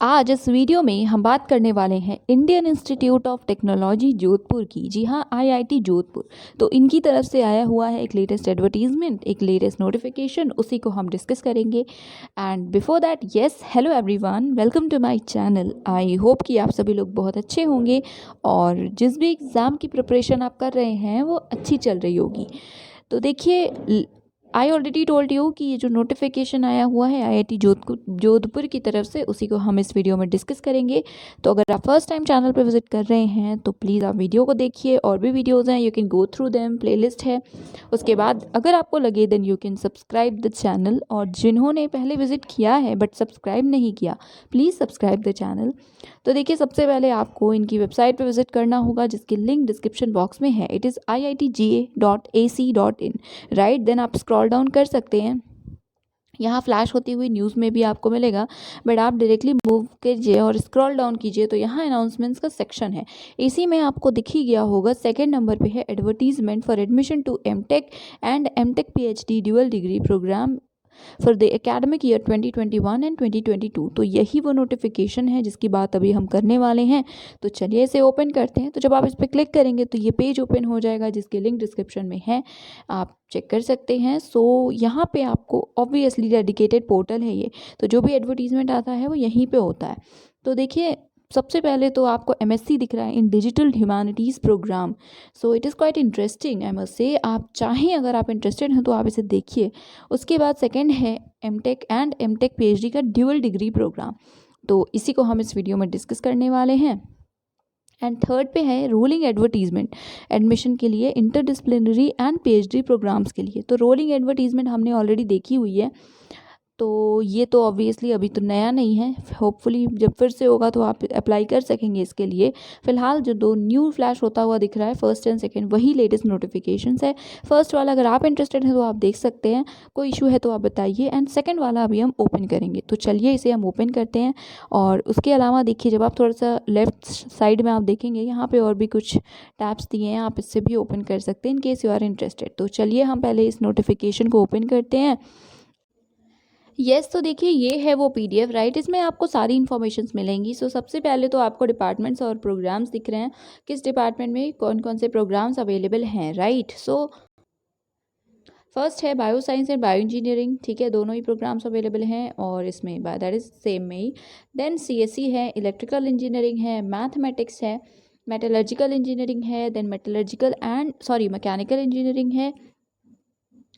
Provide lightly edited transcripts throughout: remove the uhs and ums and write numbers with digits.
आज इस वीडियो में हम बात करने वाले हैं Indian institute of technology Jodhpur की। जी हाँ, आईआईटी जोधपुर। तो इनकी तरफ से आया हुआ है एक लेटेस्ट एडवर्टीजमेंट, एक लेटेस्ट नोटिफिकेशन, उसी को हम डिस्कस करेंगे। And before that, yes, hello everyone, welcome to my channel. I hope कि आप सभी लोग बहुत अच्छे होंगे और जिस भी एग्ज़ाम की प्रिपरेशन आप कर रहे हैं वो अच्छी चल रही होगी। तो देखिए, आई ऑलरेडी टोल्ड यू कि ये जो नोटिफिकेशन आया हुआ है आईआईटी जोधपुर की तरफ से, उसी को हम इस वीडियो में डिस्कस करेंगे। तो अगर आप फर्स्ट टाइम चैनल पर विजिट कर रहे हैं तो प्लीज़ आप वीडियो को देखिए, और भी वीडियोज़ हैं, you can go through them, playlist है। उसके बाद अगर आपको लगे then you can subscribe the channel, और जिन्होंने पहले विजिट किया है बट सब्सक्राइब नहीं किया, प्लीज़ सब्सक्राइब द चैनल। तो देखिए, सबसे पहले आपको इनकी वेबसाइट पर विजिट करना होगा, जिसकी लिंक डिस्क्रिप्शन बॉक्स में है। It is iitga.ac.in, right. Then आप स्क्रॉल डाउन कर सकते हैं, यहाँ फ्लैश होती हुई न्यूज़ में भी आपको मिलेगा, बट आप डायरेक्टली मूव कीजिए और स्क्रॉल डाउन कीजिए तो यहाँ अनाउंसमेंट्स का सेक्शन है। इसी में आपको दिख ही गया होगा, सेकंड नंबर पे है advertisement for admission to MTech and MTech PhD dual degree programme for the academic year 2021 and 2022। तो यही वो नोटिफिकेशन है जिसकी बात अभी हम करने वाले हैं। तो चलिए इसे ओपन करते हैं। तो जब आप इस पर क्लिक करेंगे तो ये पेज ओपन हो जाएगा, जिसकी लिंक डिस्क्रिप्शन में है, आप चेक कर सकते हैं। सो यहाँ पे आपको ऑब्वियसली डेडिकेटेड पोर्टल है ये, तो जो भी एडवर्टीजमेंट आता है वो यहीं पे होता है। तो देखिए, सबसे पहले तो आपको एमएससी दिख रहा है in digital humanities programme. So it is quite interesting, I must say. आप चाहें, अगर आप इंटरेस्टेड हैं तो आप इसे देखिए। उसके बाद सेकंड है एमटेक एंड एमटेक पीएचडी का ड्यूअल डिग्री प्रोग्राम, तो इसी को हम इस वीडियो में डिस्कस करने वाले हैं। एंड थर्ड पे है रोलिंग एडवर्टीजमेंट एडमिशन के लिए इंटरडिसिप्लिनरी एंड पीएचडी प्रोग्राम्स के लिए। तो रोलिंग एडवर्टीजमेंट हमने ऑलरेडी देखी हुई है, तो ये तो ऑब्वियसली अभी तो नया नहीं है। होपफुली जब फिर से होगा तो आप अप्लाई कर सकेंगे इसके लिए। फिलहाल जो दो न्यू फ्लैश होता हुआ दिख रहा है, फर्स्ट एंड सेकंड, वही लेटेस्ट नोटिफिकेशंस है। फर्स्ट वाला अगर आप इंटरेस्टेड हैं तो आप देख सकते हैं, कोई इशू है तो आप बताइए। एंड सेकंड वाला अभी हम ओपन करेंगे, तो चलिए इसे हम ओपन करते हैं। और उसके अलावा देखिए, जब आप थोड़ा सा लेफ्ट साइड में आप देखेंगे, यहाँ पे और भी कुछ टैब्स दिए हैं, आप इससे भी ओपन कर सकते हैं in case you are interested. तो चलिए हम पहले इस नोटिफिकेशन को ओपन करते हैं। यस, तो देखिए ये है वो पीडीएफ, राइट। इसमें आपको सारी इन्फॉर्मेशंस मिलेंगी। सो सबसे पहले तो आपको डिपार्टमेंट्स और प्रोग्राम्स दिख रहे हैं, किस डिपार्टमेंट में कौन कौन से प्रोग्राम्स अवेलेबल हैं, राइट। सो फर्स्ट है bio science and bio engineering, ठीक है, दोनों ही प्रोग्राम्स अवेलेबल हैं और इसमें दैट इज सेम में ही। देन सीएससी है, इलेक्ट्रिकल इंजीनियरिंग है, मैथमेटिक्स है, मेटलर्जिकल इंजीनियरिंग है, देन मैकेनिकल इंजीनियरिंग है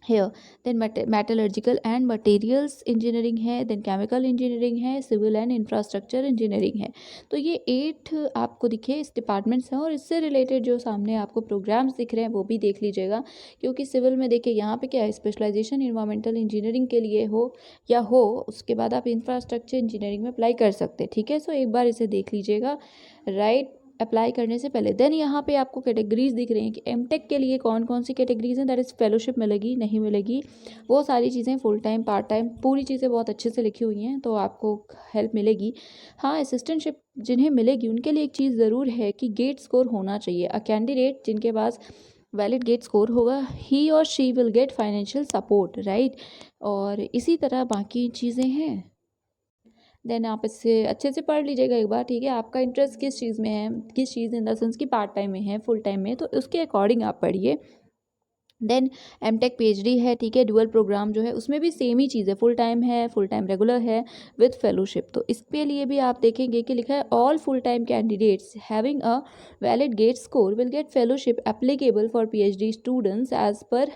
here, then metallurgical and materials engineering है, then chemical engineering है, civil and infrastructure engineering है। तो ये 8 आपको दिखे इस डिपार्टमेंट्स हैं, और इससे रिलेटेड जो सामने आपको प्रोग्राम्स दिख रहे हैं वो भी देख लीजिएगा, क्योंकि सिविल में देखिए यहाँ पे क्या है, स्पेशलाइजेशन इन्वायरमेंटल इंजीनियरिंग के लिए हो उसके बाद आप इंफ्रास्ट्रक्चर इंजीनियरिंग में अप्लाई कर सकते हैं, ठीक है। सो एक बार इसे देख लीजिएगा, राइट, अप्लाई करने से पहले। देन यहाँ पे आपको कैटेगरीज दिख रही हैं कि एमटेक के लिए कौन कौन सी कैटेगरीज हैं, दैट इज़ फेलोशिप मिलेगी नहीं मिलेगी, वो सारी चीज़ें, फुल टाइम पार्ट टाइम, पूरी चीज़ें बहुत अच्छे से लिखी हुई हैं, तो आपको हेल्प मिलेगी। हाँ, असिस्टेंटशिप जिन्हें मिलेगी उनके लिए एक चीज़ ज़रूर है कि गेट स्कोर होना चाहिए। अ कैंडिडेट जिनके पास वैलिड गेट स्कोर होगा, ही और she will get financial support, right. और इसी तरह बाकी चीज़ें हैं। देन आप इससे अच्छे से पढ़ लीजिएगा एक बार, ठीक है। आपका इंटरेस्ट किस चीज़ में है, किस चीज़ इन द सेंस कि पार्ट टाइम में है, फुल टाइम में, तो उसके अकॉर्डिंग आप पढ़िए। देन एमटेक पीएचडी है, ठीक है, डुअल प्रोग्राम जो है उसमें भी सेम ही चीज़ है, फुल टाइम है, फुल टाइम रेगुलर है विद फेलोशिप। तो इसके लिए भी आप देखेंगे कि लिखा है all full time candidates having a valid GATE score will get fellowship applicable for PhD students as per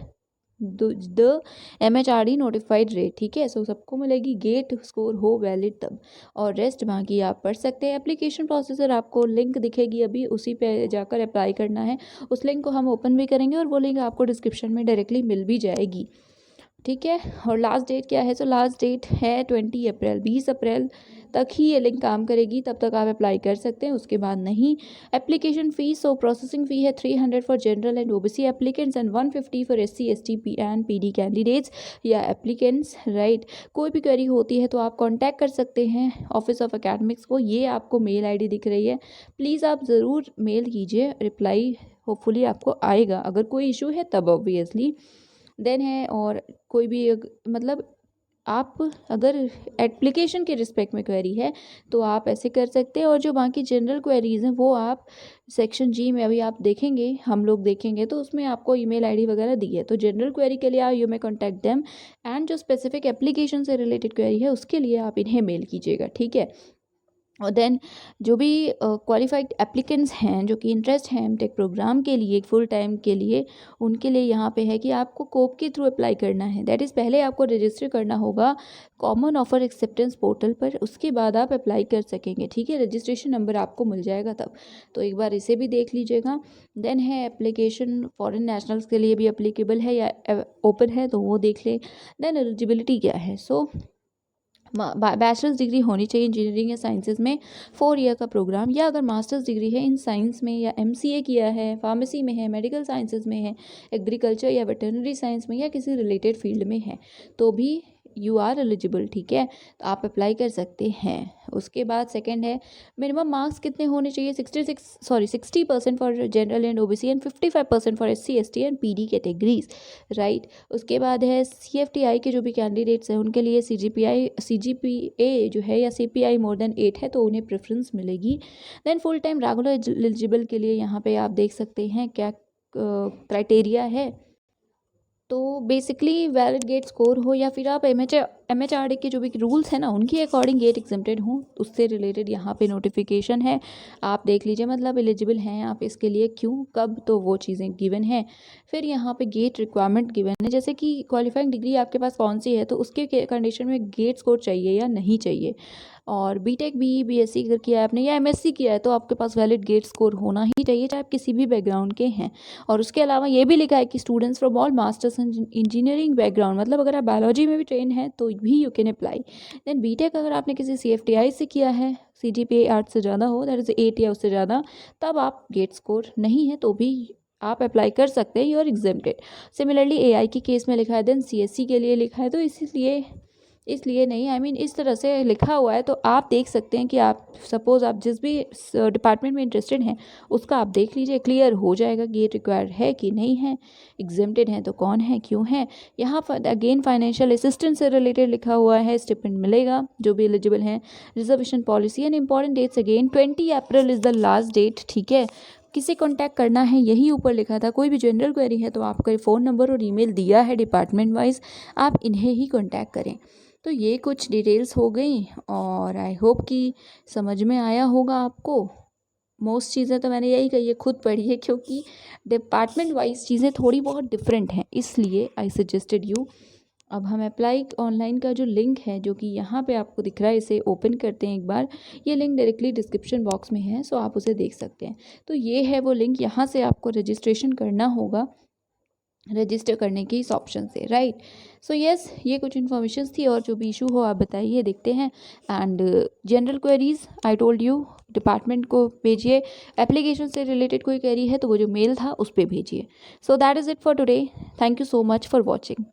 the MHRD notified rate, ठीक है। सो सबको मिलेगी गेट स्कोर हो वैलिड तब, और रेस्ट बाकी आप पढ़ सकते हैं। एप्लीकेशन प्रोसेसर आपको लिंक दिखेगी अभी, उसी पे जाकर अप्लाई करना है। उस लिंक को हम ओपन भी करेंगे और वो लिंक आपको डिस्क्रिप्शन में डायरेक्टली मिल भी जाएगी, ठीक है। और लास्ट डेट क्या है, सो लास्ट डेट है 20 अप्रैल, 20 अप्रैल तक ही ये लिंक काम करेगी, तब तक आप अप्लाई कर सकते हैं, उसके बाद नहीं। एप्लीकेशन फ़ीस, सो प्रोसेसिंग फ़ी है 300 for general and OBC applicants and 150 for SC ST and PD candidates या एप्लीकेंट्स, राइट। कोई भी क्वेरी होती है तो आप कॉन्टैक्ट कर सकते हैं ऑफिस ऑफ एकेडमिक्स को। ये आपको मेल ID दिख रही है, प्लीज़ आप ज़रूर मेल कीजिए, रिप्लाई होपफुली आपको आएगा, अगर कोई इशू है तब ऑब्वियसली। देन है और कोई भी मतलब आप अगर एप्लीकेशन के रिस्पेक्ट में क्वेरी है तो आप ऐसे कर सकते हैं, और जो बाकी जनरल क्वेरीज हैं वो आप सेक्शन जी में अभी आप देखेंगे, हम लोग देखेंगे तो उसमें आपको ईमेल आईडी वगैरह दी है। तो जनरल क्वेरी के लिए आप you may contact them, and जो स्पेसिफिक एप्लीकेशन से रिलेटेड क्वेरी है उसके लिए आप इन्हें मेल कीजिएगा, ठीक है। और देन जो भी क्वालिफाइड एप्लीकेंट्स हैं जो कि इंटरेस्ट हैं एमटेक प्रोग्राम के लिए फुल टाइम के लिए, उनके लिए यहाँ पे है कि आपको कोप के थ्रू अप्लाई करना है। दैट इज़ पहले आपको रजिस्टर करना होगा कॉमन ऑफर एक्सेप्टेंस पोर्टल पर, उसके बाद आप अप्लाई कर सकेंगे, ठीक है। रजिस्ट्रेशन नंबर आपको मिल जाएगा तब, तो एक बार इसे भी देख लीजिएगा। देन है एप्लीकेशन फॉरेन नेशनल्स के लिए भी अप्लीकेबल है या ओपन है, तो वो देख लें। देन एलिजिबिलिटी क्या है, सो बैचलर्स डिग्री होनी चाहिए इंजीनियरिंग या साइंसेज में 4 ईयर का प्रोग्राम, या अगर मास्टर्स डिग्री है इन साइंस में या एमसीए किया है, फार्मेसी में है, मेडिकल साइंसेज में है, एग्रीकल्चर या वेटरनरी साइंस में या किसी रिलेटेड फील्ड में है, तो भी यू आर एलिजिबल, ठीक है। तो आप अप्लाई कर सकते हैं। उसके बाद सेकंड है मिनिमम मार्क्स कितने होने चाहिए, 60% for general and OBC and 55% for SC ST and PD categories, right. उसके बाद है सीएफटीआई के जो भी कैंडिडेट्स हैं उनके लिए सीजीपीए जो है या सीपीआई मोर देन 8 है तो उन्हें प्रेफरेंस मिलेगी। Then full time regular eligible के लिए यहाँ पे आप देख सकते हैं क्या क्राइटेरिया है। तो बेसिकली वैलिड गेट स्कोर हो या फिर आप एमएचआरडी के जो भी रूल्स हैं ना उनके अकॉर्डिंग गेट एग्जेम्प्टेड हो, उससे रिलेटेड यहाँ पे नोटिफिकेशन है, आप देख लीजिए। मतलब एलिजिबल हैं आप इसके लिए, क्यों कब, तो वो चीज़ें गिवन है। फिर यहाँ पे गेट रिक्वायरमेंट गिवन है, जैसे कि क्वालिफाइंग डिग्री आपके पास कौन सी है तो उसके कंडीशन में गेट स्कोर चाहिए या नहीं चाहिए। और बीटेक बीएससी अगर किया है आपने या एमएससी किया है तो आपके पास वैलिड गेट स्कोर होना ही चाहिए, चाहे आप किसी भी बैकग्राउंड के हैं। और उसके अलावा ये भी लिखा है कि students from all masters engineering background, मतलब अगर आप बायोलॉजी में भी ट्रेन हैं तो भी you can apply. Then BTech अगर आपने किसी सीएफटीआई से किया है, सीजीपीए 8 से ज़्यादा हो, दैट इज़ 8 या उससे ज़्यादा, तब आप गेट स्कोर नहीं है तो भी आप अप्लाई कर सकते हैं, you are exempted. Similarly AI के केस में लिखा है, देन सीएससी के लिए लिखा है, तो इसलिए नहीं, आई मीन इस तरह से लिखा हुआ है। तो आप देख सकते हैं कि आप सपोज़ आप जिस भी डिपार्टमेंट में इंटरेस्टेड हैं उसका आप देख लीजिए, क्लियर हो जाएगा गेट रिक्वायर्ड है कि नहीं है, एग्जेम्प्टेड है तो कौन है, क्यों है। यहाँ पर अगेन फाइनेंशियल असिस्टेंस से रिलेटेड लिखा हुआ है, स्टिपेंड मिलेगा जो भी एलिजिबल हैं। Reservation policy and important dates again 20 April is the last date, ठीक है। किसे कांटेक्ट करना है यही ऊपर लिखा था, कोई भी जनरल क्वेरी है तो आपका फ़ोन नंबर और ईमेल दिया है डिपार्टमेंट वाइज, आप इन्हें ही कांटेक्ट करें। तो ये कुछ डिटेल्स हो गई और आई होप कि समझ में आया होगा आपको। मोस्ट चीज़ें तो मैंने यही कही है, खुद पढ़िए, क्योंकि डिपार्टमेंट वाइज चीज़ें थोड़ी बहुत डिफरेंट हैं, इसलिए आई सजेस्टेड यू। अब हम अप्लाई ऑनलाइन का जो लिंक है जो कि यहाँ पे आपको दिख रहा है, इसे ओपन करते हैं एक बार। ये लिंक डायरेक्टली डिस्क्रिप्शन बॉक्स में है, सो आप उसे देख सकते हैं। तो ये है वो लिंक, यहाँ से आपको रजिस्ट्रेशन करना होगा, रजिस्टर करने के इस ऑप्शन से, राइट। सो यस, ये कुछ इन्फॉर्मेशन थी, और जो भी इशू हो आप बताइए, देखते हैं। And general queries I told you, department को भेजिए। एप्लीकेशन से रिलेटेड कोई क्वेरी है तो वो जो मेल था उस पर भेजिए। So that is it for today, thank you so much for watching.